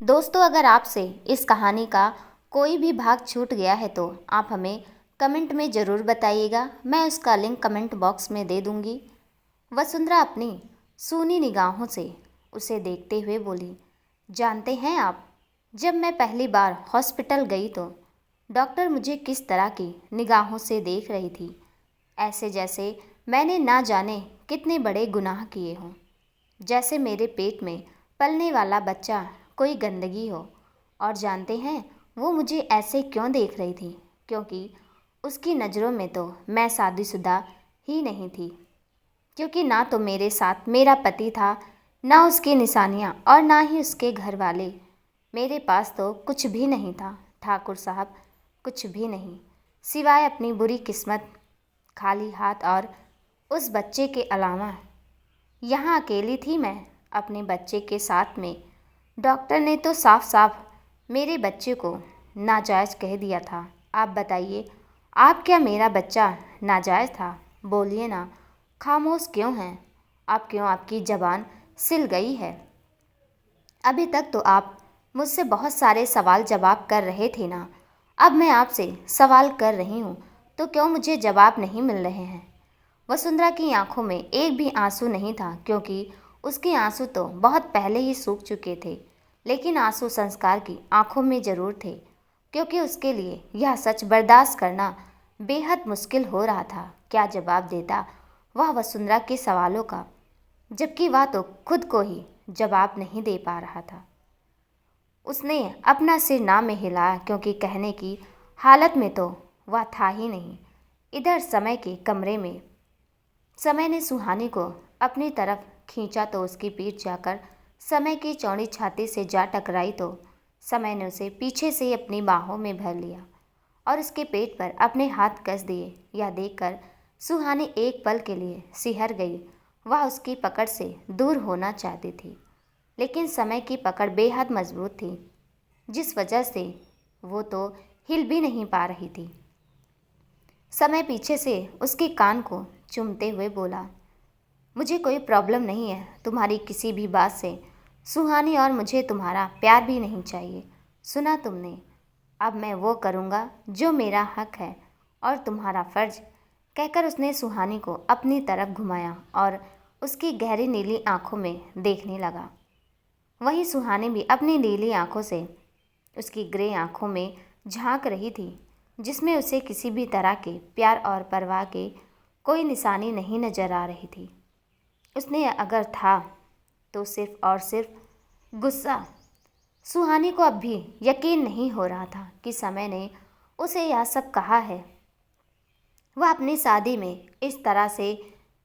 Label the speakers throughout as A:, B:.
A: दोस्तों, अगर आपसे इस कहानी का कोई भी भाग छूट गया है तो आप हमें कमेंट में ज़रूर बताइएगा। मैं उसका लिंक कमेंट बॉक्स में दे दूंगी। वसुंधरा अपनी सूनी निगाहों से उसे देखते हुए बोली, जानते हैं आप, जब मैं पहली बार हॉस्पिटल गई तो डॉक्टर मुझे किस तरह की निगाहों से देख रही थी, ऐसे जैसे मैंने ना जाने कितने बड़े गुनाह किए हों। जैसे मेरे पेट में पलने वाला बच्चा कोई गंदगी हो। और जानते हैं वो मुझे ऐसे क्यों देख रही थी? क्योंकि उसकी नज़रों में तो मैं शादीशुदा ही नहीं थी। क्योंकि ना तो मेरे साथ मेरा पति था, ना उसकी निशानियाँ और ना ही उसके घर वाले। मेरे पास तो कुछ भी नहीं था ठाकुर साहब, कुछ भी नहीं, सिवाय अपनी बुरी किस्मत, खाली हाथ और उस बच्चे के अलावा। यहाँ अकेली थी मैं अपने बच्चे के साथ में। डॉक्टर ने तो साफ साफ मेरे बच्चे को नाजायज़ कह दिया था। आप बताइए, आप क्या मेरा बच्चा नाजायज़ था? बोलिए ना, खामोश क्यों हैं आप? क्यों आपकी ज़बान सिल गई है? अभी तक तो आप मुझसे बहुत सारे सवाल जवाब कर रहे थे ना। अब मैं आपसे सवाल कर रही हूँ तो क्यों मुझे जवाब नहीं मिल रहे हैं? वसुंधरा की आंखों में एक भी आंसू नहीं था, क्योंकि उसके आंसू तो बहुत पहले ही सूख चुके थे। लेकिन आंसू संस्कार की आंखों में जरूर थे, क्योंकि उसके लिए यह सच बर्दाश्त करना बेहद मुश्किल हो रहा था। क्या जवाब देता वह वसुंधरा के सवालों का, जबकि वह तो खुद को ही जवाब नहीं दे पा रहा था। उसने अपना सिर ना में हिलाया, क्योंकि कहने की हालत में तो वह था ही नहीं। इधर समय के कमरे में समय ने सुहानी को अपनी तरफ खींचा तो उसकी पीठ जाकर समय की चौड़ी छाती से जा टकराई तो समय ने उसे पीछे से अपनी बाहों में भर लिया और उसके पेट पर अपने हाथ कस दिए। यह देखकर सुहानी एक पल के लिए सिहर गई। वह उसकी पकड़ से दूर होना चाहती थी, लेकिन समय की पकड़ बेहद मजबूत थी, जिस वजह से वो तो हिल भी नहीं पा रही थी। समय पीछे से उसके कान को चूमते हुए बोला, मुझे कोई प्रॉब्लम नहीं है तुम्हारी किसी भी बात से, सुहानी, और मुझे तुम्हारा प्यार भी नहीं चाहिए। सुना तुमने? अब मैं वो करूँगा जो मेरा हक है और तुम्हारा फ़र्ज। कहकर उसने सुहानी को अपनी तरफ घुमाया और उसकी गहरी नीली आंखों में देखने लगा। वहीं सुहानी भी अपनी नीली आंखों से उसकी ग्रे आंखों में झांक रही थी, जिसमें उसे किसी भी तरह के प्यार और परवाह के कोई निशानी नहीं नजर आ रही थी। उसने अगर था तो सिर्फ और सिर्फ गुस्सा। सुहानी को अब भी यकीन नहीं हो रहा था कि समय ने उसे यह सब कहा है। वह अपनी शादी में इस तरह से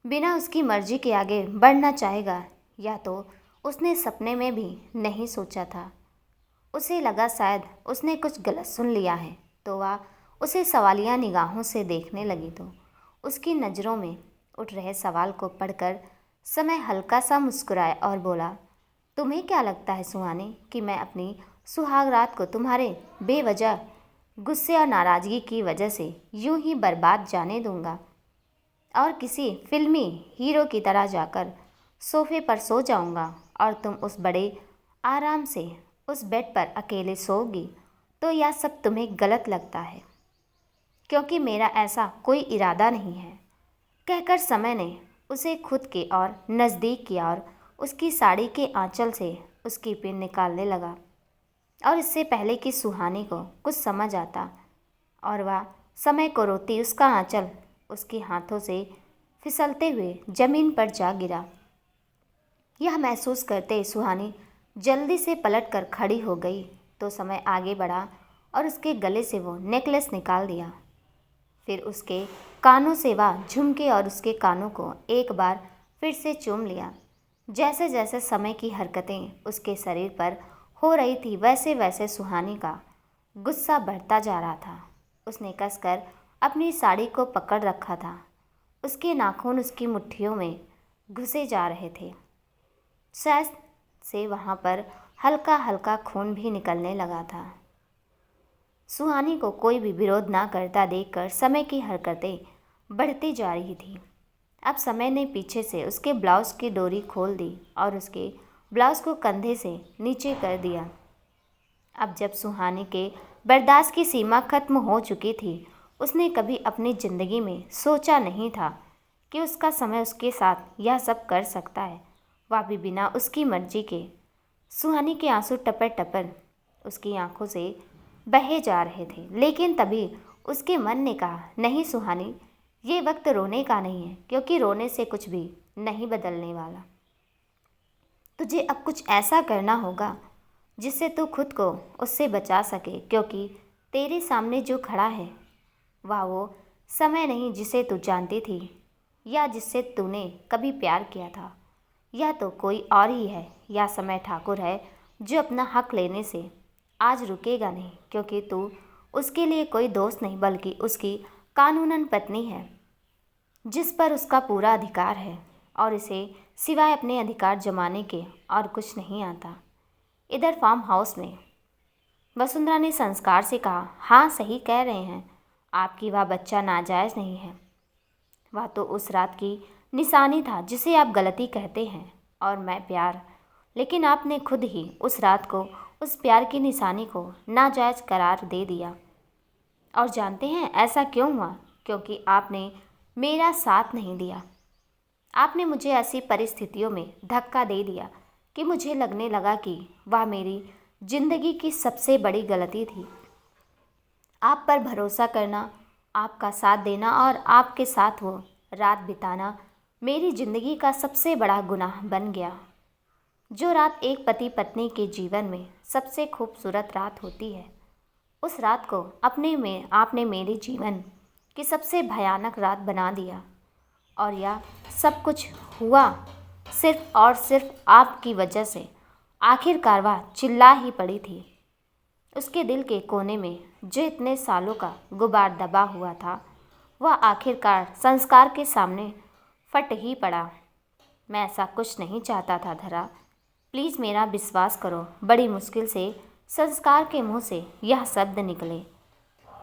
A: बिना उसकी मर्जी के आगे बढ़ना चाहेगा, यह तो उसने सपने में भी नहीं सोचा था। उसे लगा शायद उसने कुछ गलत सुन लिया है, तो वह उसे सवालिया निगाहों से देखने लगी तो उसकी नज़रों में उठ रहे सवाल को पढ़कर समय हल्का सा मुस्कुराया और बोला, तुम्हें क्या लगता है सुहानी कि मैं अपनी सुहाग रात को तुम्हारे बेवजह गुस्से और नाराज़गी की वजह से यूं ही बर्बाद जाने दूंगा और किसी फिल्मी हीरो की तरह जाकर सोफे पर सो जाऊंगा और तुम उस बड़े आराम से उस बेड पर अकेले सोओगी? तो यह सब तुम्हें गलत लगता है, क्योंकि मेरा ऐसा कोई इरादा नहीं है। कहकर समय ने उसे खुद के और नज़दीक किया और उसकी साड़ी के आंचल से उसकी पिन निकालने लगा। और इससे पहले कि सुहानी को कुछ समझ आता और वह समय को रोती, उसका आंचल उसके हाथों से फिसलते हुए जमीन पर जा गिरा। यह महसूस करते सुहानी जल्दी से पलटकर खड़ी हो गई तो समय आगे बढ़ा और उसके गले से वो नेकलेस निकाल दिया। फिर उसके कानों से वह झुमके और उसके कानों को एक बार फिर से चूम लिया। जैसे जैसे समय की हरकतें उसके शरीर पर हो रही थी, वैसे वैसे सुहानी का गुस्सा बढ़ता जा रहा था। उसने कसकर अपनी साड़ी को पकड़ रखा था। उसके नाखून उसकी मुट्ठियों में घुसे जा रहे थे। शायद से वहाँ पर हल्का हल्का खून भी निकलने लगा था। सुहानी को कोई भी विरोध ना करता देखकर समय की हरकतें बढ़ती जा रही थी। अब समय ने पीछे से उसके ब्लाउज़ की डोरी खोल दी और उसके ब्लाउज़ को कंधे से नीचे कर दिया। अब जब सुहानी के बर्दाश्त की सीमा खत्म हो चुकी थी, उसने कभी अपनी ज़िंदगी में सोचा नहीं था कि उसका समय उसके साथ यह सब कर सकता है, वह भी बिना उसकी मर्जी के। सुहानी के आंसू टपर टपर उसकी आंखों से बहे जा रहे थे, लेकिन तभी उसके मन ने कहा, नहीं सुहानी, ये वक्त रोने का नहीं है, क्योंकि रोने से कुछ भी नहीं बदलने वाला। तुझे अब कुछ ऐसा करना होगा जिससे तू खुद को उससे बचा सके, क्योंकि तेरे सामने जो खड़ा है वह वो समय नहीं जिसे तू जानती थी या जिससे तूने कभी प्यार किया था। यह तो कोई और ही है। यह समय ठाकुर है जो अपना हक लेने से आज रुकेगा नहीं, क्योंकि तू उसके लिए कोई दोस्त नहीं बल्कि उसकी कानूनन पत्नी है, जिस पर उसका पूरा अधिकार है और इसे सिवाय अपने अधिकार जमाने के और कुछ नहीं आता। इधर फार्म हाउस में वसुंधरा ने संस्कार से कहा, हाँ सही कह रहे हैं, आपकी वह बच्चा नाजायज़ नहीं है। वह तो उस रात की निशानी था जिसे आप गलती कहते हैं, और मैं प्यार, लेकिन आपने खुद ही उस रात को, उस प्यार की निशानी को नाजायज़ करार दे दिया। और जानते हैं ऐसा क्यों हुआ? क्योंकि आपने मेरा साथ नहीं दिया। आपने मुझे ऐसी परिस्थितियों में धक्का दे दिया कि मुझे लगने लगा कि वह मेरी जिंदगी की सबसे बड़ी गलती थी। आप पर भरोसा करना, आपका साथ देना और आपके साथ वो रात बिताना मेरी ज़िंदगी का सबसे बड़ा गुनाह बन गया। जो रात एक पति पत्नी के जीवन में सबसे खूबसूरत रात होती है, उस रात को अपने में आपने मेरे जीवन की सबसे भयानक रात बना दिया। और यह सब कुछ हुआ सिर्फ और सिर्फ आपकी वजह से। आखिरकार वह चिल्ला ही पड़ी थी। उसके दिल के कोने में जो इतने सालों का गुबार दबा हुआ था, वह आखिरकार संस्कार के सामने फट ही पड़ा। मैं ऐसा कुछ नहीं चाहता था धरा, प्लीज़ मेरा विश्वास करो। बड़ी मुश्किल से संस्कार के मुंह से यह शब्द निकले।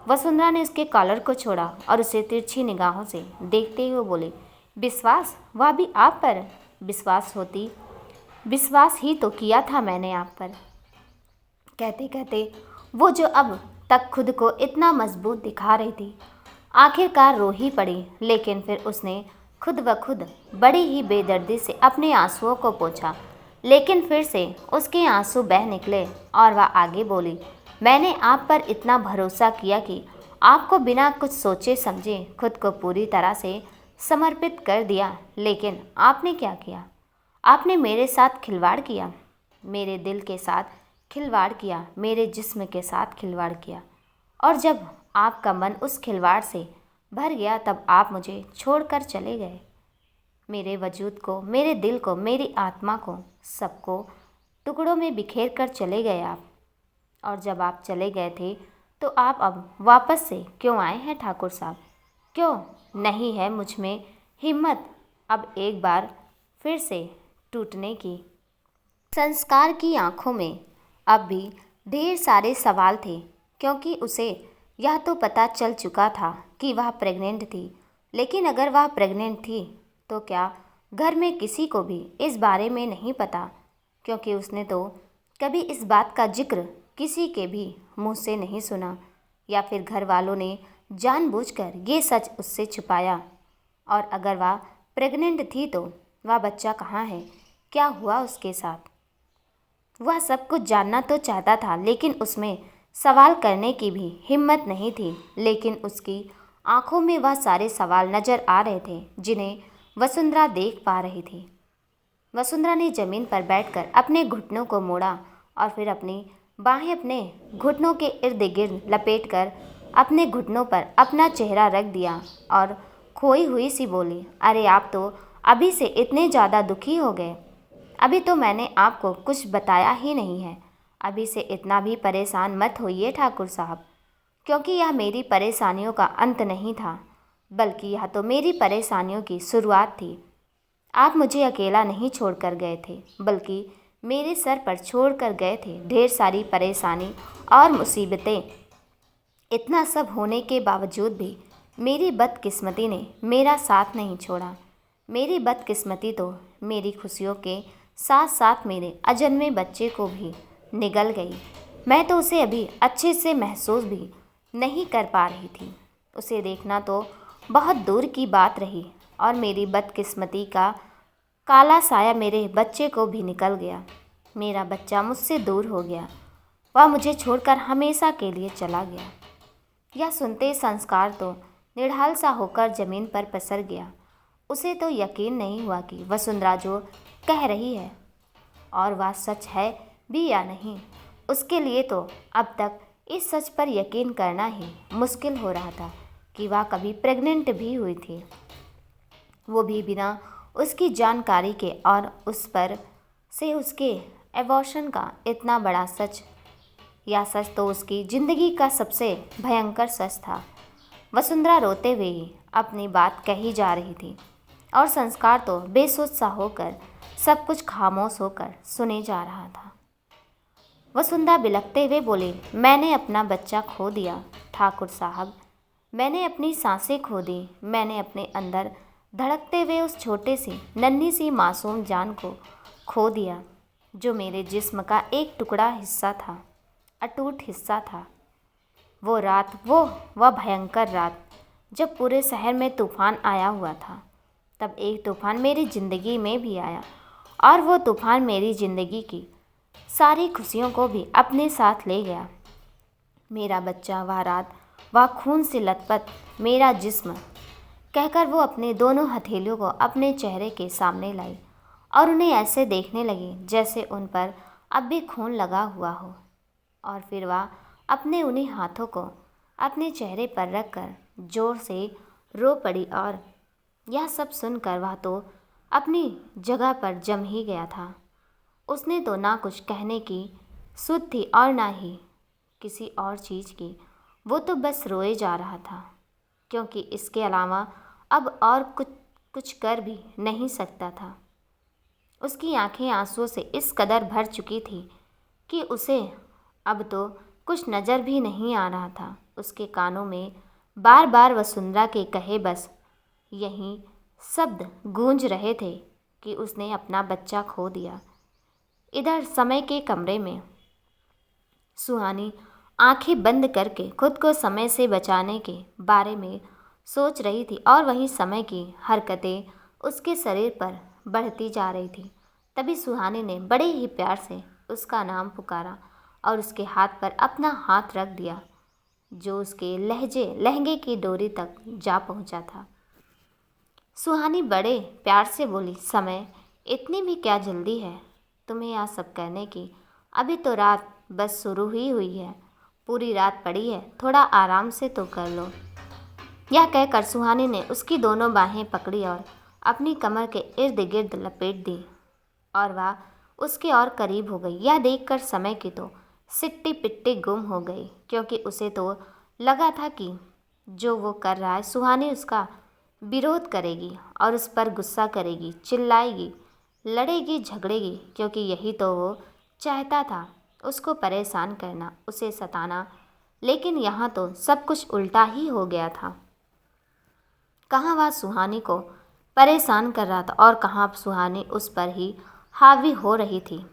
A: वसुंधरा ने उसके कॉलर को छोड़ा और उसे तिरछी निगाहों से देखते हुए बोले, विश्वास? वह भी आप पर? विश्वास ही तो किया था मैंने आप पर। कहते कहते वो जो अब तक खुद को इतना मजबूत दिखा रही थी, आखिरकार रो ही पड़ी। लेकिन फिर उसने खुद ब खुद बड़ी ही बेदर्दी से अपने आंसुओं को पोंछा, लेकिन फिर से उसके आंसू बह निकले और वह आगे बोली, मैंने आप पर इतना भरोसा किया कि आपको बिना कुछ सोचे समझे खुद को पूरी तरह से समर्पित कर दिया, लेकिन आपने क्या किया? आपने मेरे साथ खिलवाड़ किया, मेरे दिल के साथ खिलवाड़ किया, मेरे जिस्म के साथ खिलवाड़ किया। और जब आपका मन उस खिलवाड़ से भर गया तब आप मुझे छोड़कर चले गए। मेरे वजूद को, मेरे दिल को, मेरी आत्मा को, सबको टुकड़ों में बिखेर कर चले गए आप। और जब आप चले गए थे तो आप अब वापस से क्यों आए हैं ठाकुर साहब? क्यों नहीं है मुझ में हिम्मत अब एक बार फिर से टूटने की? संस्कार की आंखों में अब भी ढेर सारे सवाल थे, क्योंकि उसे यह तो पता चल चुका था कि वह प्रेग्नेंट थी। लेकिन अगर वह प्रेग्नेंट थी तो क्या घर में किसी को भी इस बारे में नहीं पता? क्योंकि उसने तो कभी इस बात का जिक्र किसी के भी मुंह से नहीं सुना, या फिर घर वालों ने जानबूझकर ये सच उससे छुपाया। और अगर वह प्रेग्नेंट थी तो वह बच्चा कहाँ है? क्या हुआ उसके साथ? वह सब कुछ जानना तो चाहता था, लेकिन उसमें सवाल करने की भी हिम्मत नहीं थी। लेकिन उसकी आंखों में वह सारे सवाल नजर आ रहे थे जिन्हें वसुंधरा देख पा रही थी। वसुंधरा ने जमीन पर बैठकर अपने घुटनों को मोड़ा और फिर अपनी बाहें अपने घुटनों के इर्द गिर्द लपेटकर अपने घुटनों पर अपना चेहरा रख दिया और खोई हुई सी बोली, अरे आप तो अभी से इतने ज़्यादा दुखी हो गए। अभी तो मैंने आपको कुछ बताया ही नहीं है। अभी से इतना भी परेशान मत होइए ठाकुर साहब, क्योंकि यह मेरी परेशानियों का अंत नहीं था, बल्कि यह तो मेरी परेशानियों की शुरुआत थी। आप मुझे अकेला नहीं छोड़कर गए थे, बल्कि मेरे सर पर छोड़कर गए थे ढेर सारी परेशानी और मुसीबतें। इतना सब होने के बावजूद भी मेरी बदकिस्मती ने मेरा साथ नहीं छोड़ा। मेरी बदकिस्मती तो मेरी खुशियों के साथ साथ मेरे अजन्मे बच्चे को भी निगल गई। मैं तो उसे अभी अच्छे से महसूस भी नहीं कर पा रही थी। उसे देखना तो बहुत दूर की बात रही और मेरी बदकिस्मती का काला साया मेरे बच्चे को भी निकल गया। मेरा बच्चा मुझसे दूर हो गया। वह मुझे छोड़कर हमेशा के लिए चला गया। यह सुनते ही संस्कार तो निढाल सा होकर जमीन पर पसर गया। उसे तो यकीन नहीं हुआ कि वसुंधरा जो कह रही है और वह सच है भी या नहीं। उसके लिए तो अब तक इस सच पर यकीन करना ही मुश्किल हो रहा था कि वह कभी प्रेग्नेंट भी हुई थी, वो भी बिना उसकी जानकारी के, और उस पर से उसके एबॉर्शन का इतना बड़ा सच। यह सच तो उसकी ज़िंदगी का सबसे भयंकर सच था। वसुंधरा रोते हुए ही अपनी बात कही जा रही थी और संस्कार तो बेसोच सा होकर सब कुछ खामोश होकर सुने जा रहा था। वसुंधरा बिलखते हुए बोली, मैंने अपना बच्चा खो दिया ठाकुर साहब। मैंने अपनी सांसें खो दी। मैंने अपने अंदर धड़कते हुए उस छोटे सी नन्ही सी मासूम जान को खो दिया, जो मेरे जिस्म का एक टुकड़ा हिस्सा था, अटूट हिस्सा था। वो रात, वह भयंकर रात जब पूरे शहर में तूफान आया हुआ था। तब एक तूफान मेरी ज़िंदगी में भी आया और वो तूफान मेरी ज़िंदगी की सारी खुशियों को भी अपने साथ ले गया। मेरा बच्चा, वह रात, वह खून से लथपथ मेरा जिस्म, कहकर वो अपने दोनों हथेलियों को अपने चेहरे के सामने लाई और उन्हें ऐसे देखने लगी जैसे उन पर अब भी खून लगा हुआ हो। और फिर वह अपने उन्हीं हाथों को अपने चेहरे पर रखकर जोर से रो पड़ी। और यह सब सुनकर वह तो अपनी जगह पर जम ही गया था। उसने तो ना कुछ कहने की सुध थी और ना ही किसी और चीज़ की। वो तो बस रोए जा रहा था, क्योंकि इसके अलावा अब और कुछ कर भी नहीं सकता था। उसकी आंखें आंसुओं से इस कदर भर चुकी थी कि उसे अब तो कुछ नज़र भी नहीं आ रहा था। उसके कानों में बार बार वसुंधरा के कहे बस यही शब्द गूंज रहे थे कि उसने अपना बच्चा खो दिया। इधर समय के कमरे में सुहानी आंखें बंद करके खुद को समय से बचाने के बारे में सोच रही थी और वहीं समय की हरकतें उसके शरीर पर बढ़ती जा रही थी। तभी सुहानी ने बड़े ही प्यार से उसका नाम पुकारा और उसके हाथ पर अपना हाथ रख दिया, जो उसके लहंगे की डोरी तक जा पहुंचा था। सुहानी बड़े प्यार से बोली, समय, इतनी भी क्या जल्दी है तुम्हें यह सब कहने की? अभी तो रात बस शुरू ही हुई है, पूरी रात पड़ी है, थोड़ा आराम से तो कर लो। यह कहकर सुहानी ने उसकी दोनों बाहें पकड़ी और अपनी कमर के इर्द गिर्द लपेट दी और वह उसके और करीब हो गई। यह देखकर समय की तो सिट्टी पिट्टी गुम हो गई, क्योंकि उसे तो लगा था कि जो वो कर रहा है सुहानी उसका विरोध करेगी और उस पर गुस्सा करेगी, चिल्लाएगी, लड़ेगी, झगड़ेगी, क्योंकि यही तो वो चाहता था, उसको परेशान करना, उसे सताना। लेकिन यहाँ तो सब कुछ उल्टा ही हो गया था। कहाँ वह सुहानी को परेशान कर रहा था और कहाँ सुहानी उस पर ही हावी हो रही थी।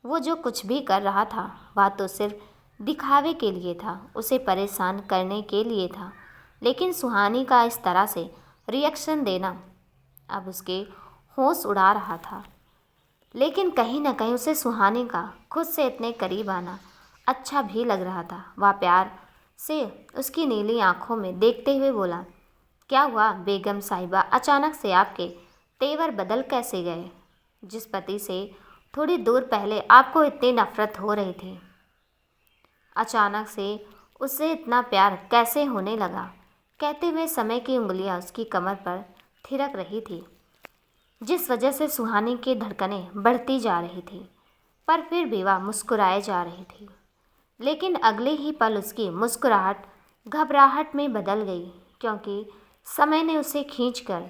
A: वो जो कुछ भी कर रहा था वह तो सिर्फ दिखावे के लिए था, उसे परेशान करने के लिए था। लेकिन सुहानी का इस तरह से रिएक्शन देना अब उसके होश उड़ा रहा था। लेकिन कहीं ना कहीं उसे सुहानी का खुद से इतने करीब आना अच्छा भी लग रहा था। वह प्यार से उसकी नीली आंखों में देखते हुए बोला, क्या हुआ बेगम साहिबा, अचानक से आपके तेवर बदल कैसे गए? जिस पति से थोड़ी दूर पहले आपको इतनी नफरत हो रही थी, अचानक से उससे इतना प्यार कैसे होने लगा? कहते हुए समय की उंगलियां उसकी कमर पर थिरक रही थी, जिस वजह से सुहानी की धड़कनें बढ़ती जा रही थी। पर फिर भी वह मुस्कुराए जा रही थी। लेकिन अगले ही पल उसकी मुस्कुराहट घबराहट में बदल गई, क्योंकि समय ने उसे खींचकर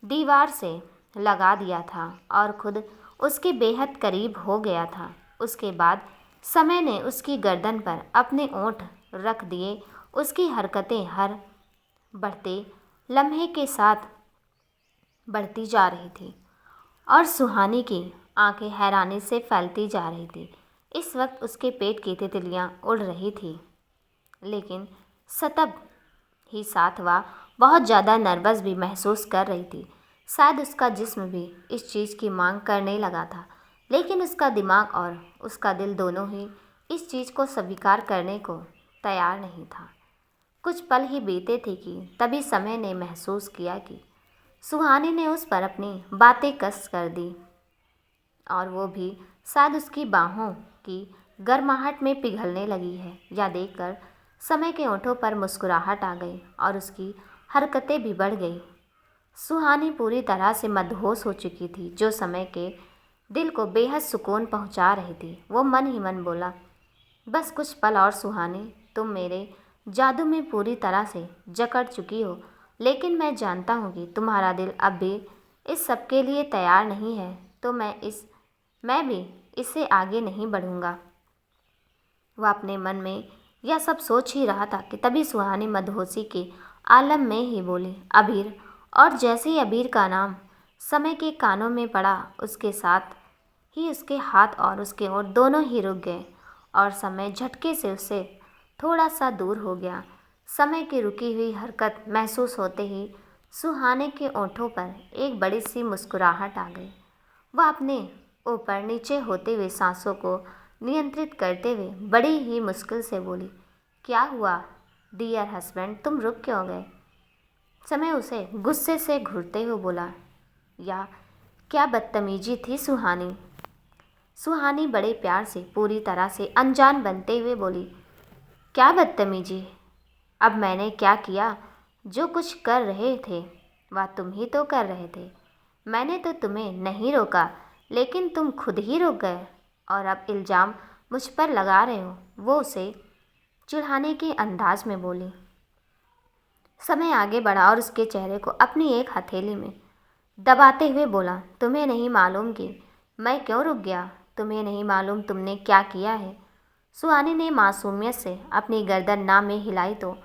A: दीवार से लगा दिया था और खुद उसके बेहद करीब हो गया था। उसके बाद समय ने उसकी गर्दन पर अपने ओंठ रख दिए। उसकी हरकतें हर बढ़ते लम्हे के साथ बढ़ती जा रही थी और सुहानी की आंखें हैरानी से फैलती जा रही थी। इस वक्त उसके पेट की तितलियां उड़ रही थी, लेकिन सतब ही साथ वह बहुत ज़्यादा नर्वस भी महसूस कर रही थी। शायद उसका जिस्म भी इस चीज़ की मांग करने लगा था, लेकिन उसका दिमाग और उसका दिल दोनों ही इस चीज़ को स्वीकार करने को तैयार नहीं था। कुछ पल ही बीते थे कि तभी समय ने महसूस किया कि सुहानी ने उस पर अपनी बातें कस कर दी, और वो भी शायद उसकी बाहों की गर्माहट में पिघलने लगी है। यह देखकर समय के ओंठों पर मुस्कुराहट आ गई और उसकी हरकतें भी बढ़ गई। सुहानी पूरी तरह से मदहोश हो चुकी थी, जो समय के दिल को बेहद सुकून पहुंचा रही थी। वो मन ही मन बोला, बस कुछ पल और सुहानी, तुम मेरे जादू में पूरी तरह से जकड़ चुकी हो, लेकिन मैं जानता हूँ कि तुम्हारा दिल अब भी इस सब के लिए तैयार नहीं है, तो मैं भी इससे आगे नहीं बढ़ूँगा। वह अपने मन में यह सब सोच ही रहा था कि तभी सुहानी मदहोशी के आलम में ही बोली, अबीर। और जैसे ही अबीर का नाम समय के कानों में पड़ा, उसके साथ ही उसके हाथ और उसके होंठ दोनों ही रुक गए और समय झटके से उससे थोड़ा सा दूर हो गया। समय की रुकी हुई हरकत महसूस होते ही सुहाने के ओंठों पर एक बड़ी सी मुस्कुराहट आ गई। वह अपने ऊपर नीचे होते हुए सांसों को नियंत्रित करते हुए बड़ी ही मुश्किल से बोली, क्या हुआ डियर हस्बैंड, तुम रुक क्यों गए? समय उसे गुस्से से घूरते हुए बोला, या क्या बदतमीजी थी सुहानी। सुहानी बड़े प्यार से पूरी तरह से अनजान बनते हुए बोली, क्या बदतमीजी? अब मैंने क्या किया? जो कुछ कर रहे थे वह तुम ही तो कर रहे थे। मैंने तो तुम्हें नहीं रोका, लेकिन तुम खुद ही रुक गए और अब इल्ज़ाम मुझ पर लगा रहे हो। वो उसे चिढ़ाने के अंदाज में बोली। समय आगे बढ़ा और उसके चेहरे को अपनी एक हथेली में दबाते हुए बोला, तुम्हें नहीं मालूम कि मैं क्यों रुक गया? तुम्हें नहीं मालूम तुमने क्या किया है? सुहानी ने मासूमियत से अपनी गर्दन ना में हिलाई तो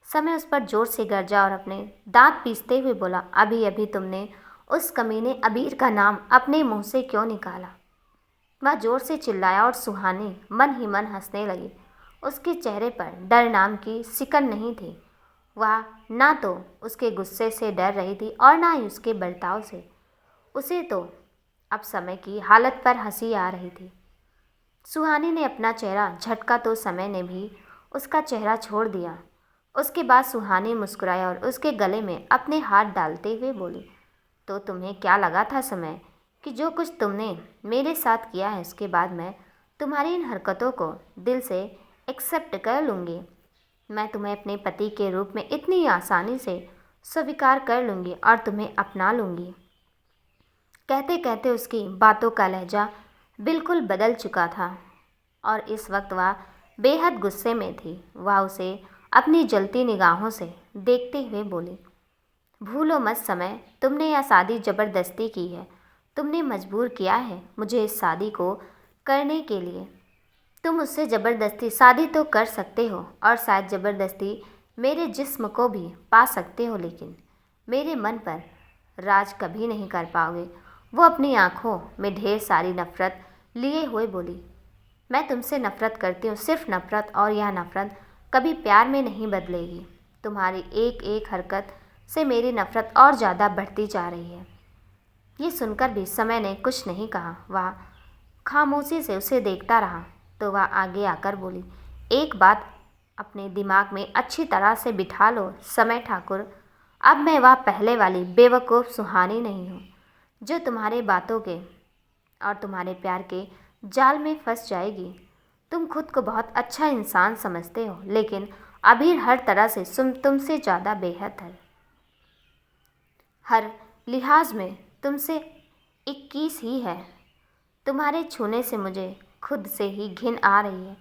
A: समय उस पर जोर से गरजा और अपने दांत पीसते हुए बोला, अभी अभी तुमने उस कमीने अबीर का नाम अपने मुंह से क्यों निकाला? वह जोर से चिल्लाया और सुहानी मन ही मन हंसने लगी। उसके चेहरे पर डर नाम की सिकन नहीं थी। वह ना तो उसके गुस्से से डर रही थी और ना ही उसके बर्ताव से। उसे तो अब समय की हालत पर हंसी आ रही थी। सुहानी ने अपना चेहरा झटका तो समय ने भी उसका चेहरा छोड़ दिया। उसके बाद सुहानी मुस्कुराया और उसके गले में अपने हाथ डालते हुए बोली, तो तुम्हें क्या लगा था समय कि जो कुछ तुमने मेरे साथ किया है उसके बाद मैं तुम्हारी इन हरकतों को दिल से एक्सेप्ट कर लूँगी? मैं तुम्हें अपने पति के रूप में इतनी आसानी से स्वीकार कर लूँगी और तुम्हें अपना लूँगी। कहते कहते उसकी बातों का लहजा बिल्कुल बदल चुका था और इस वक्त वह बेहद गुस्से में थी। वह उसे अपनी जलती निगाहों से देखते हुए बोली, भूलो मत समय, तुमने यह शादी ज़बरदस्ती की है। तुमने मजबूर किया है मुझे इस शादी को करने के लिए। तुम मुझसे ज़बरदस्ती शादी तो कर सकते हो और शायद ज़बरदस्ती मेरे जिस्म को भी पा सकते हो, लेकिन मेरे मन पर राज कभी नहीं कर पाओगे। वो अपनी आँखों में ढेर सारी नफ़रत लिए हुए बोली, मैं तुमसे नफ़रत करती हूँ, सिर्फ नफ़रत, और यह नफ़रत कभी प्यार में नहीं बदलेगी। तुम्हारी एक एक हरकत से मेरी नफ़रत और ज़्यादा बढ़ती जा रही है। ये सुनकर भी समय ने कुछ नहीं कहा। वह खामोशी से उसे देखता रहा तो वह आगे आकर बोली, एक बात अपने दिमाग में अच्छी तरह से बिठा लो समय ठाकुर, अब मैं वह पहले वाली बेवकूफ़ सुहानी नहीं हूँ जो तुम्हारे बातों के और तुम्हारे प्यार के जाल में फंस जाएगी। तुम खुद को बहुत अच्छा इंसान समझते हो, लेकिन अभी हर तरह से तुमसे ज़्यादा बेहद है। हर लिहाज में तुमसे 21 ही है। तुम्हारे छूने से मुझे खुद से ही घिन आ रही है।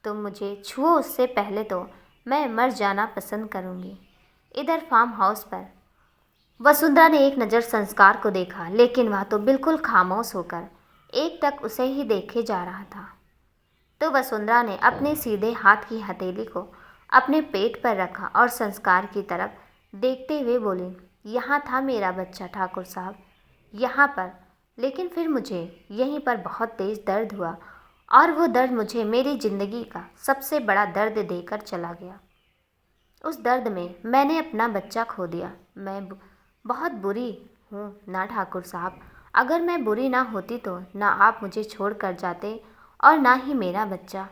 A: तुम मुझे छुओ उससे पहले तो मैं मर जाना पसंद करूँगी। इधर फार्म हाउस पर वसुंधरा ने एक नज़र संस्कार को देखा, लेकिन वह तो बिल्कुल खामोश होकर एक टक उसे ही देखे जा रहा था। तो वसुंधरा ने अपने सीधे हाथ की हथेली को अपने पेट पर रखा और संस्कार की तरफ देखते हुए बोली, यहाँ था मेरा बच्चा ठाकुर साहब, यहाँ पर, लेकिन फिर मुझे यहीं पर बहुत तेज़ दर्द हुआ और वो दर्द मुझे मेरी ज़िंदगी का सबसे बड़ा दर्द देकर चला गया। उस दर्द में मैंने अपना बच्चा खो दिया। मैं बहुत बुरी हूँ ना ठाकुर साहब। अगर मैं बुरी ना होती तो ना आप मुझे छोड़ कर जाते और ना ही मेरा बच्चा।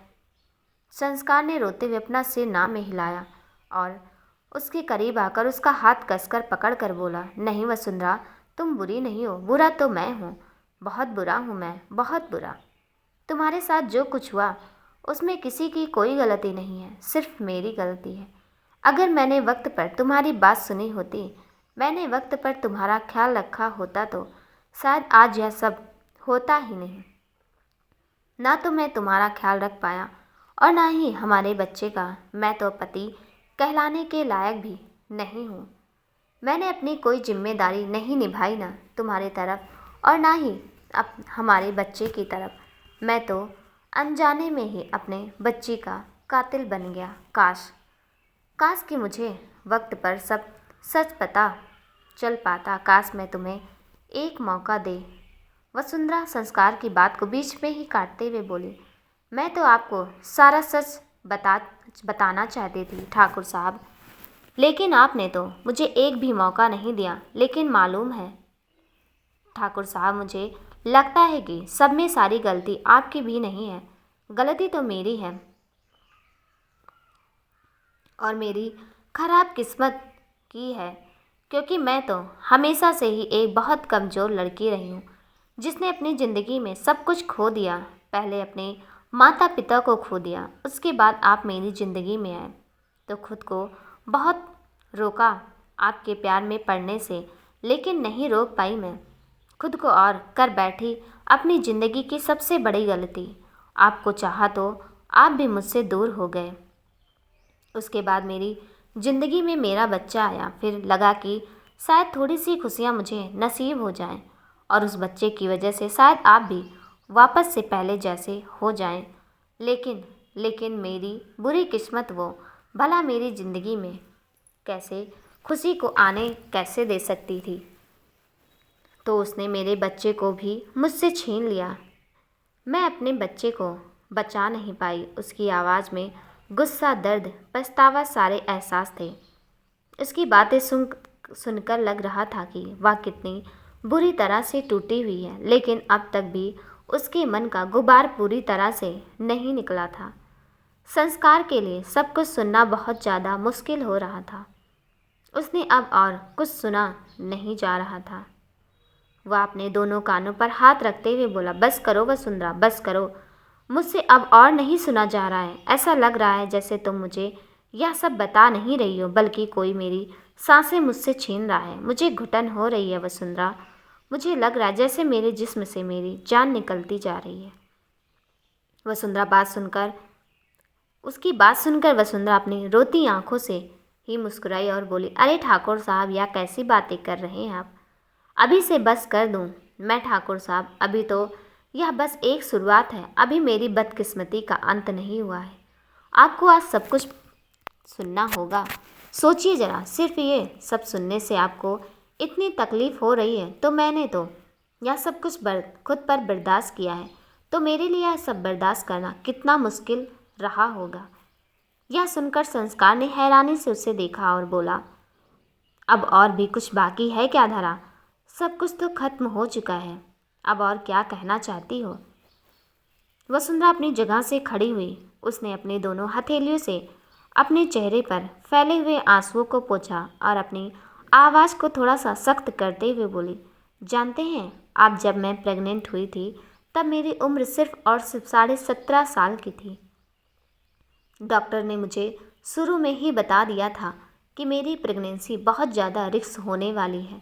A: संस्कार ने रोते हुए अपना सिर ना में हिलाया और उसके करीब आकर उसका हाथ कसकर पकड़ कर बोला, नहीं वसुंधरा, तुम बुरी नहीं हो, बुरा तो मैं हूँ, बहुत बुरा हूँ मैं, बहुत बुरा। तुम्हारे साथ जो कुछ हुआ उसमें किसी की कोई गलती नहीं है, सिर्फ मेरी गलती है। अगर मैंने वक्त पर तुम्हारी बात सुनी होती, मैंने वक्त पर तुम्हारा ख्याल रखा होता तो शायद आज यह सब होता ही नहीं। ना तो मैं तुम्हारा ख्याल रख पाया और ना ही हमारे बच्चे का। मैं तो पति कहलाने के लायक भी नहीं हूँ। मैंने अपनी कोई जिम्मेदारी नहीं निभाई ना तुम्हारी तरफ और ना ही हमारे बच्चे की तरफ। मैं तो अनजाने में ही अपने बच्चे का कातिल बन गया। काश कि मुझे वक्त पर सब सच पता चल पाता। काश मैं तुम्हें एक मौका दे। वसुंधरा संस्कार की बात को बीच में ही काटते हुए बोली, मैं तो आपको सारा सच बताना चाहती थी ठाकुर साहब, लेकिन आपने तो मुझे एक भी मौका नहीं दिया। लेकिन मालूम है ठाकुर साहब, मुझे लगता है कि सब में सारी गलती आपकी भी नहीं है। गलती तो मेरी है और मेरी खराब किस्मत की है, क्योंकि मैं तो हमेशा से ही एक बहुत कमज़ोर लड़की रही हूँ जिसने अपनी ज़िंदगी में सब कुछ खो दिया। पहले अपने माता पिता को खो दिया, उसके बाद आप मेरी ज़िंदगी में आए तो खुद को बहुत रोका आपके प्यार में पड़ने से, लेकिन नहीं रोक पाई मैं खुद को और कर बैठी अपनी ज़िंदगी की सबसे बड़ी गलती। आपको चाहा तो आप भी मुझसे दूर हो गए। उसके बाद मेरी ज़िंदगी में मेरा बच्चा आया, फिर लगा कि शायद थोड़ी सी खुशियाँ मुझे नसीब हो जाएं और उस बच्चे की वजह से शायद आप भी वापस से पहले जैसे हो जाएं। लेकिन मेरी बुरी किस्मत वो भला मेरी ज़िंदगी में कैसे खुशी को आने कैसे दे सकती थी। तो उसने मेरे बच्चे को भी मुझसे छीन लिया। मैं अपने बच्चे को बचा नहीं पाई। उसकी आवाज़ में गुस्सा, दर्द, पछतावा सारे एहसास थे। उसकी बातें सुनकर लग रहा था कि वह कितनी बुरी तरह से टूटी हुई है, लेकिन अब तक भी उसके मन का गुबार पूरी तरह से नहीं निकला था। संस्कार के लिए सब कुछ सुनना बहुत ज़्यादा मुश्किल हो रहा था। उसने अब और कुछ सुना नहीं जा रहा था। वह अपने दोनों कानों पर हाथ रखते हुए बोला, बस करो वसुंधरा, बस करो। मुझसे अब और नहीं सुना जा रहा है। ऐसा लग रहा है जैसे तुम मुझे यह सब बता नहीं रही हो, बल्कि कोई मेरी सांसें मुझसे छीन रहा है। मुझे घुटन हो रही है वसुंधरा। मुझे लग रहा है जैसे मेरे जिस्म से मेरी जान निकलती जा रही है। उसकी बात सुनकर वसुंधरा अपनी रोती आंखों से ही मुस्कुराई और बोली, अरे ठाकुर साहब, यह कैसी बातें कर रहे हैं आप? अभी से बस कर दूं मैं ठाकुर साहब? अभी तो यह बस एक शुरुआत है। अभी मेरी बदकिस्मती का अंत नहीं हुआ है। आपको आज सब कुछ सुनना होगा। सोचिए ज़रा, सिर्फ ये सब सुनने से आपको इतनी तकलीफ़ हो रही है तो मैंने तो यह सब कुछ खुद पर बर्दाश्त किया है, तो मेरे लिए यह सब बर्दाश्त करना कितना मुश्किल रहा होगा। यह सुनकर संस्कार ने हैरानी से उसे देखा और बोला, अब और भी कुछ बाकी है क्या धरा? सब कुछ तो खत्म हो चुका है, अब और क्या कहना चाहती हो? वसुंधरा अपनी जगह से खड़ी हुई। उसने अपने दोनों हथेलियों से अपने चेहरे पर फैले हुए आंसुओं को पोंछा और अपनी आवाज़ को थोड़ा सा सख्त करते हुए बोली, जानते हैं, आप जब मैं प्रेग्नेंट हुई थी तब मेरी उम्र सिर्फ और सिर्फ 17.5 साल की थी। डॉक्टर ने मुझे शुरू में ही बता दिया था कि मेरी प्रेगनेंसी बहुत ज़्यादा रिस्क होने वाली है,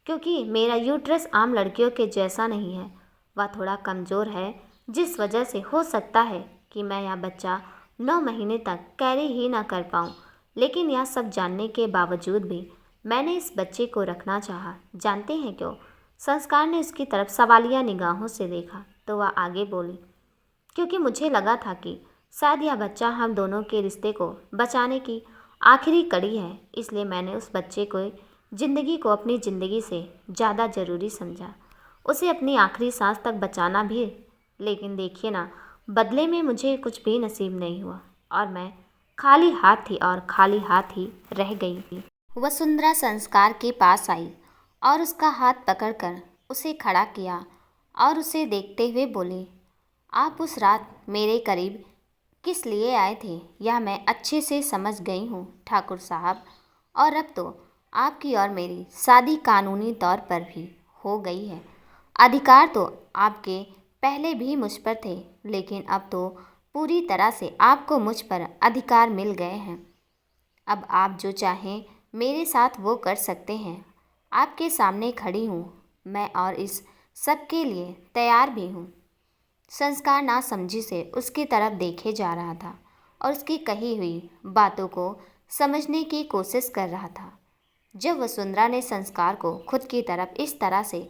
A: क्योंकि मेरा यूट्रस आम लड़कियों के जैसा नहीं है। वह थोड़ा कमज़ोर है, जिस वजह से हो सकता है कि मैं यह बच्चा 9 महीने तक कैरी ही ना कर पाऊँ। लेकिन यह सब जानने के बावजूद भी मैंने इस बच्चे को रखना चाहा। जानते हैं क्यों? संस्कार ने उसकी तरफ सवालिया निगाहों से देखा तो वह आगे बोली, क्योंकि मुझे लगा था कि शायद यह बच्चा हम दोनों के रिश्ते को बचाने की आखिरी कड़ी है। इसलिए मैंने उस बच्चे को ज़िंदगी को अपनी ज़िंदगी से ज़्यादा ज़रूरी समझा, उसे अपनी आखिरी सांस तक बचाना भी। लेकिन देखिए ना, बदले में मुझे कुछ भी नसीब नहीं हुआ और मैं खाली हाथ थी और खाली हाथ ही रह गई थी। वसुंधरा संस्कार के पास आई और उसका हाथ पकड़कर उसे खड़ा किया और उसे देखते हुए बोली, आप उस रात मेरे करीब किस लिए आए थे यह मैं अच्छे से समझ गई हूँ ठाकुर साहब, और अब तो आपकी और मेरी शादी कानूनी तौर पर भी हो गई है। अधिकार तो आपके पहले भी मुझ पर थे, लेकिन अब तो पूरी तरह से आपको मुझ पर अधिकार मिल गए हैं। अब आप जो चाहें मेरे साथ वो कर सकते हैं। आपके सामने खड़ी हूँ मैं और इस सब के लिए तैयार भी हूँ। संस्कार नासमझी से उसकी तरफ देखे जा रहा था और उसकी कही हुई बातों को समझने की कोशिश कर रहा था। जब वसुंधरा ने संस्कार को खुद की तरफ इस तरह से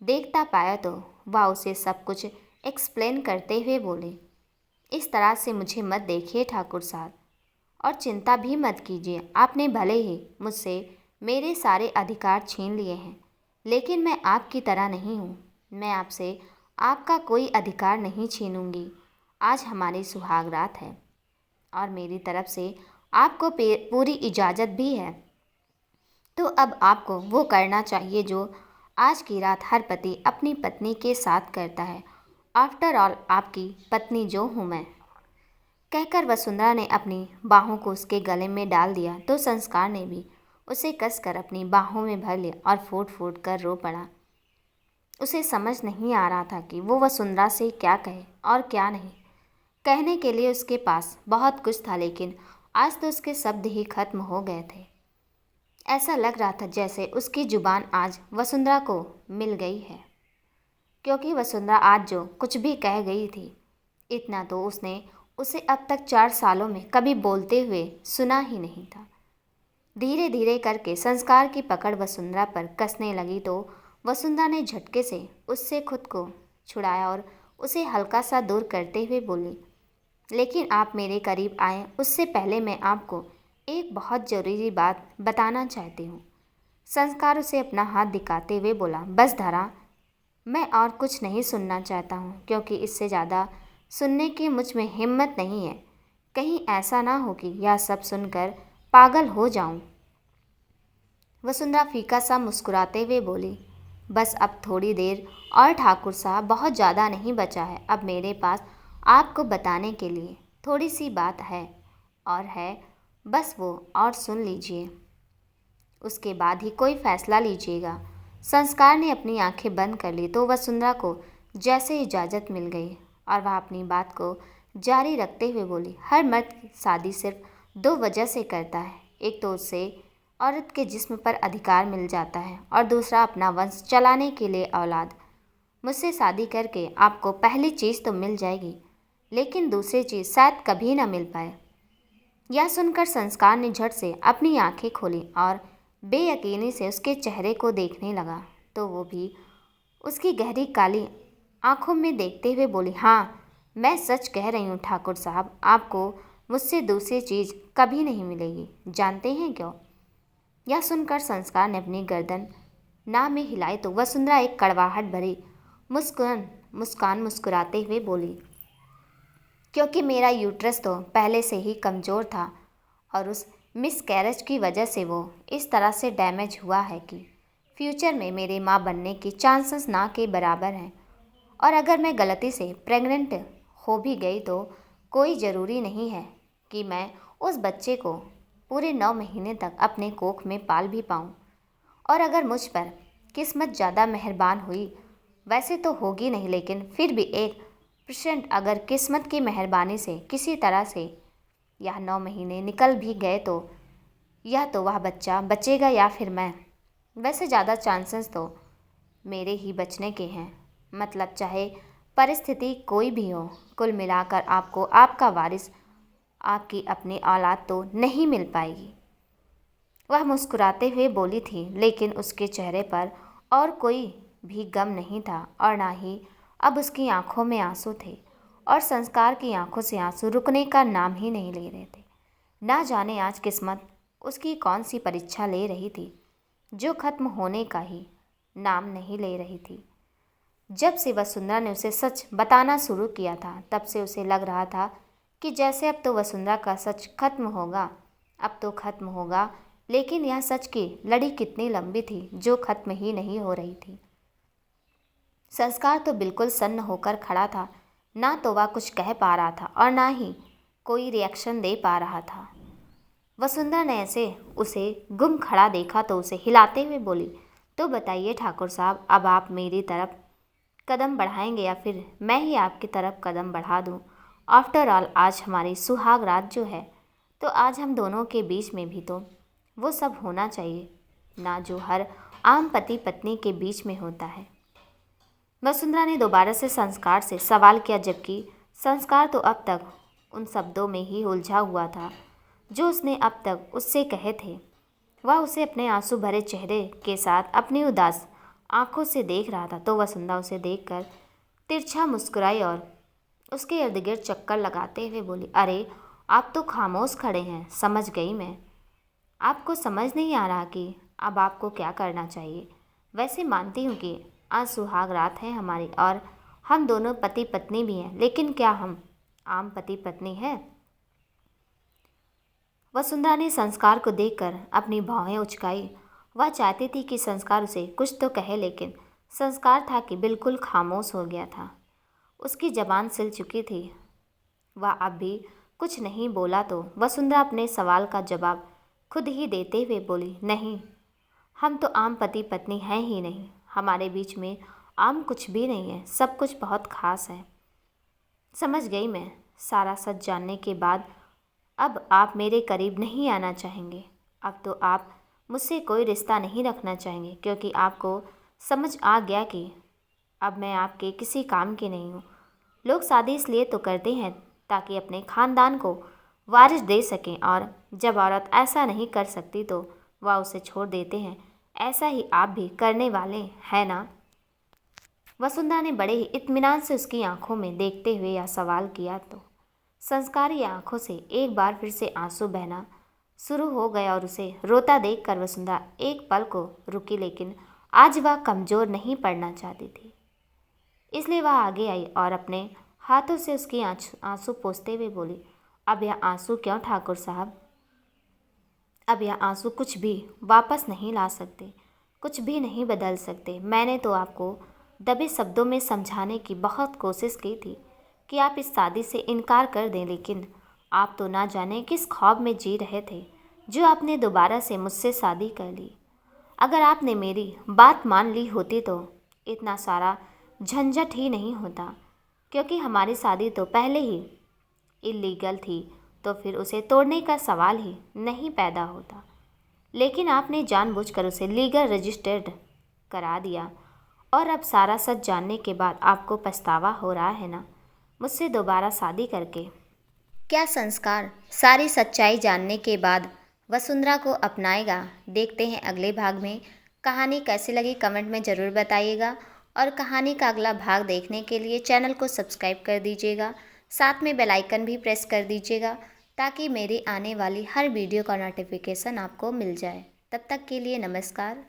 A: देखता पाया तो वह उसे सब कुछ एक्सप्लेन करते हुए बोले, इस तरह से मुझे मत देखिए ठाकुर साहब, और चिंता भी मत कीजिए। आपने भले ही मुझसे मेरे सारे अधिकार छीन लिए हैं, लेकिन मैं आपकी तरह नहीं हूँ। मैं आपसे आपका कोई अधिकार नहीं छीनूंगी। आज हमारी सुहाग रात है और मेरी तरफ से आपको पूरी इजाज़त भी है। तो अब आपको वो करना चाहिए जो आज की रात हर पति अपनी पत्नी के साथ करता है। आफ्टर ऑल आपकी पत्नी जो हूँ मैं। कहकर वसुंधरा ने अपनी बाहों को उसके गले में डाल दिया तो संस्कार ने भी उसे कसकर अपनी बाहों में भर लिया और फूट फूट कर रो पड़ा। उसे समझ नहीं आ रहा था कि वो वसुंधरा से क्या कहे और क्या नहीं। कहने के लिए उसके पास बहुत कुछ था, लेकिन आज तो उसके शब्द ही खत्म हो गए थे। ऐसा लग रहा था जैसे उसकी जुबान आज वसुंधरा को मिल गई है, क्योंकि वसुंधरा आज जो कुछ भी कह गई थी, इतना तो उसने उसे अब तक 4 सालों में कभी बोलते हुए सुना ही नहीं था। धीरे धीरे करके संस्कार की पकड़ वसुंधरा पर कसने लगी तो वसुंधरा ने झटके से उससे खुद को छुड़ाया और उसे हल्का सा दूर करते हुए बोली, लेकिन आप मेरे करीब आए उससे पहले मैं आपको एक बहुत ज़रूरी बात बताना चाहती हूँ। संस्कार उसे अपना हाथ दिखाते हुए बोला, बस धरा, मैं और कुछ नहीं सुनना चाहता हूँ, क्योंकि इससे ज़्यादा सुनने की मुझ में हिम्मत नहीं है। कहीं ऐसा ना हो कि यह सब सुनकर पागल हो जाऊं। वसुंधरा फीका सा मुस्कुराते हुए बोली, बस अब थोड़ी देर और ठाकुर साहब, बहुत ज़्यादा नहीं बचा है। अब मेरे पास आपको बताने के लिए थोड़ी सी बात है, और है बस वो, और सुन लीजिए, उसके बाद ही कोई फैसला लीजिएगा। संस्कार ने अपनी आंखें बंद कर ली तो वसुंधरा को जैसे इजाज़त मिल गई और वह अपनी बात को जारी रखते हुए बोली, हर मर्द की शादी सिर्फ 2 वजह से करता है। एक तो उससे औरत के जिस्म पर अधिकार मिल जाता है और दूसरा अपना वंश चलाने के लिए औलाद। मुझसे शादी करके आपको पहली चीज़ तो मिल जाएगी, लेकिन दूसरी चीज़ शायद कभी ना मिल पाए। यह सुनकर संस्कार ने झट से अपनी आंखें खोली और बेयकीनी से उसके चेहरे को देखने लगा, तो वो भी उसकी गहरी काली आंखों में देखते हुए बोली, हाँ, मैं सच कह रही हूँ ठाकुर साहब, आपको मुझसे दूसरी चीज़ कभी नहीं मिलेगी। जानते हैं क्यों? यह सुनकर संस्कार ने अपनी गर्दन ना में हिलाई तो वसुंधरा एक कड़वाहट भरी मुस्कान मुस्कुराते हुए बोली, क्योंकि मेरा यूट्रस तो पहले से ही कमज़ोर था और उस मिसकैरेज की वजह से वो इस तरह से डैमेज हुआ है कि फ्यूचर में मेरे माँ बनने की चांसेस ना के बराबर हैं। और अगर मैं गलती से प्रेग्नेंट हो भी गई तो कोई ज़रूरी नहीं है कि मैं उस बच्चे को पूरे 9 महीने तक अपने कोख में पाल भी पाऊँ। और अगर मुझ पर किस्मत ज़्यादा मेहरबान हुई, वैसे तो होगी नहीं, लेकिन फिर भी 1% अगर किस्मत की मेहरबानी से किसी तरह से यह 9 महीने निकल भी गए तो यह तो वह बच्चा बचेगा या फिर मैं। वैसे ज़्यादा चांसेस तो मेरे ही बचने के हैं, मतलब चाहे परिस्थिति कोई भी हो। कुल मिलाकर आपको आपका वारिस, आपकी अपनी औलाद तो नहीं मिल पाएगी। वह मुस्कुराते हुए बोली थी, लेकिन उसके चेहरे पर और कोई भी गम नहीं था और ना ही अब उसकी आंखों में आंसू थे, और संस्कार की आंखों से आंसू रुकने का नाम ही नहीं ले रहे थे। ना जाने आज किस्मत उसकी कौन सी परीक्षा ले रही थी जो खत्म होने का ही नाम नहीं ले रही थी। जब से वसुंधरा ने उसे सच बताना शुरू किया था तब से उसे लग रहा था कि जैसे अब तो वसुंधरा का सच खत्म होगा, अब तो खत्म होगा। लेकिन यह सच की लड़ी कितनी लंबी थी जो खत्म ही नहीं हो रही थी। संस्कार तो बिल्कुल सन्न होकर खड़ा था, ना तो वह कुछ कह पा रहा था और ना ही कोई रिएक्शन दे पा रहा था। वसुंधरा ने ऐसे उसे गुम खड़ा देखा तो उसे हिलाते हुए बोली, तो बताइए ठाकुर साहब, अब आप मेरी तरफ कदम बढ़ाएंगे या फिर मैं ही आपकी तरफ कदम बढ़ा दूं? आफ्टर ऑल आज हमारी सुहाग रात जो है, तो आज हम दोनों के बीच में भी तो वो सब होना चाहिए ना जो हर आम पति पत्नी के बीच में होता है। वसुंधरा ने दोबारा से संस्कार से सवाल किया, जबकि संस्कार तो अब तक उन शब्दों में ही उलझा हुआ था जो उसने अब तक उससे कहे थे। वह उसे अपने आंसू भरे चेहरे के साथ अपनी उदास आंखों से देख रहा था, तो वसुंधरा उसे देखकर तिरछा मुस्कुराई और उसके इर्द गिर्द चक्कर लगाते हुए बोली, अरे आप तो खामोश खड़े हैं, समझ गई मैं। आपको समझ नहीं आ रहा कि अब आपको क्या करना चाहिए। वैसे मानती हूँ कि आज सुहाग रात है हमारी और हम दोनों पति पत्नी भी हैं, लेकिन क्या हम आम पति पत्नी हैं? वसुंधरा ने संस्कार को देखकर अपनी भौहें उचकाई। वह चाहती थी कि संस्कार उसे कुछ तो कहे, लेकिन संस्कार था कि बिल्कुल खामोश हो गया था। उसकी जबान सिल चुकी थी। वह अब भी कुछ नहीं बोला तो वसुंधरा अपने सवाल का जवाब खुद ही देते हुए बोली, नहीं, हम तो आम पति पत्नी हैं ही नहीं। हमारे बीच में आम कुछ भी नहीं है, सब कुछ बहुत खास है। समझ गई मैं। सारा सच जानने के बाद अब आप मेरे करीब नहीं आना चाहेंगे। अब तो आप मुझसे कोई रिश्ता नहीं रखना चाहेंगे, क्योंकि आपको समझ आ गया कि अब मैं आपके किसी काम की नहीं हूँ। लोग शादी इसलिए तो करते हैं ताकि अपने खानदान को वारिस दे सकें, और जब औरत ऐसा नहीं कर सकती तो वह उसे छोड़ देते हैं। ऐसा ही आप भी करने वाले हैं ना? वसुंधरा ने बड़े ही इत्मीनान से उसकी आंखों में देखते हुए यह सवाल किया तो संस्कारी आंखों से एक बार फिर से आंसू बहना शुरू हो गया और उसे रोता देखकर वसुंधरा एक पल को रुकी, लेकिन आज वह कमज़ोर नहीं पड़ना चाहती थी। इसलिए वह आगे आई और अपने हाथों से उसकी आंसू पोंछते हुए बोली, अब यह आंसू क्यों ठाकुर साहब? अब यह आंसू कुछ भी वापस नहीं ला सकते, कुछ भी नहीं बदल सकते। मैंने तो आपको दबे शब्दों में समझाने की बहुत कोशिश की थी कि आप इस शादी से इनकार कर दें, लेकिन आप तो ना जाने किस ख्वाब में जी रहे थे जो आपने दोबारा से मुझसे शादी कर ली। अगर आपने मेरी बात मान ली होती तो इतना सारा झंझट ही नहीं होता, क्योंकि हमारी शादी तो पहले ही इलीगल थी, तो फिर उसे तोड़ने का सवाल ही नहीं पैदा होता। लेकिन आपने जानबूझकर उसे लीगल रजिस्टर्ड करा दिया, और अब सारा सच जानने के बाद आपको पछतावा हो रहा है ना मुझसे दोबारा शादी करके? क्या संस्कार सारी सच्चाई जानने के बाद वसुंधरा को अपनाएगा? देखते हैं अगले भाग में। कहानी कैसी लगी कमेंट में ज़रूर बताइएगा, और कहानी का अगला भाग देखने के लिए चैनल को सब्सक्राइब कर दीजिएगा, साथ में बेल आइकन भी प्रेस कर दीजिएगा ताकि मेरी आने वाली हर वीडियो का नोटिफिकेशन आपको मिल जाए। तब तक के लिए नमस्कार।